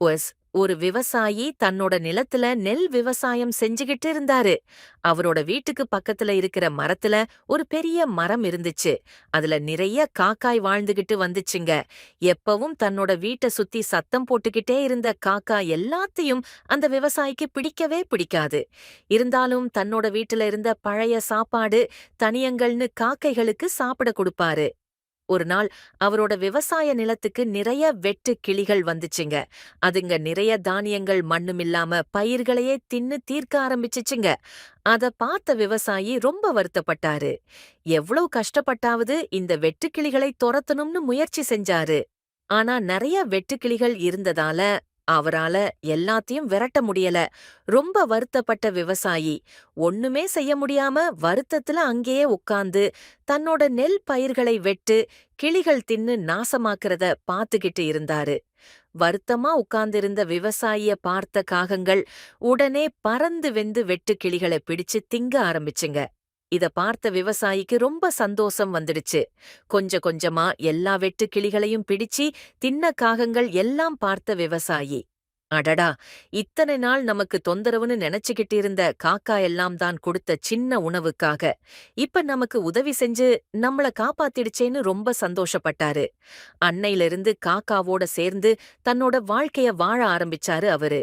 OS ஒரு விவசாயி தன்னோட நிலத்துல நெல் விவசாயம் செஞ்சுகிட்டு இருந்தாரு. அவரோட வீட்டுக்கு பக்கத்துல இருக்கிற மரத்துல ஒரு பெரிய மரம் இருந்துச்சு. அதுல நிறைய காக்காய் வாழ்ந்துகிட்டு வந்துச்சுங்க. எப்பவும் தன்னோட வீட்டை சுத்தி சத்தம் போட்டுக்கிட்டே இருந்த காக்கா எல்லாத்தையும் அந்த விவசாயிக்கு பிடிக்கவே பிடிக்காது. இருந்தாலும் தன்னோட வீட்டுல இருந்த பழைய சாப்பாடு, தனியங்கள்னு காக்கைகளுக்கு சாப்பிட கொடுப்பாரு. ஒரு நாள் அவரோட விவசாய நிலத்துக்கு நிறைய வெட்டு கிளிகள் வந்துச்சுங்க. அதுங்க நிறைய தானியங்கள் மண்ணுமில்லாம பயிர்களையே தின்னு தீர்க்க ஆரம்பிச்சுச்சுங்க. அத பார்த்த விவசாயி ரொம்ப வருத்தப்பட்டாரு. எவ்வளவு கஷ்டப்பட்டாவது இந்த வெட்டுக்கிளிகளை துரத்தணும்னு முயற்சி செஞ்சாரு. ஆனா நிறைய வெட்டுக்கிளிகள் இருந்ததால அவரால எல்லாத்தையும் விரட்ட முடியல. ரொம்ப வருத்தப்பட்ட விவசாயி ஒண்ணுமே செய்ய முடியாம வருத்தத்துல அங்கேயே உட்கார்ந்து தன்னோட நெல் பயிர்களை வெட்டு கிளிகள் தின்னு நாசமாக்குறத பாத்துக்கிட்டு இருந்தாரு. வருத்தமா உட்கார்ந்திருந்த விவசாயிய பார்த்த காகங்கள் உடனே பறந்து வெந்து வெட்டு கிளிகளை பிடிச்சு திங்க ஆரம்பிச்சுங்க. இத பார்த்த விவசாயிக்கு ரொம்ப சந்தோஷம் வந்துடுச்சு. கொஞ்சம் கொஞ்சமா எல்லா வெட்டு கிளிகளையும் பிடிச்சி தின்ன காகங்கள் எல்லாம் பார்த்த விவசாயி, அடடா! இத்தனை நாள் நமக்கு தொந்தரவுன்னு நினைச்சுக்கிட்டு இருந்த காக்கா எல்லாம் தான் கொடுத்த சின்ன உணவுக்காக இப்ப நமக்கு உதவி செஞ்சு நம்மள காப்பாத்திடுச்சேன்னு ரொம்ப சந்தோஷப்பட்டாரு. அன்னையிலிருந்து காக்காவோட சேர்ந்து தன்னோட வாழ்க்கைய வாழ ஆரம்பிச்சாரு அவரு.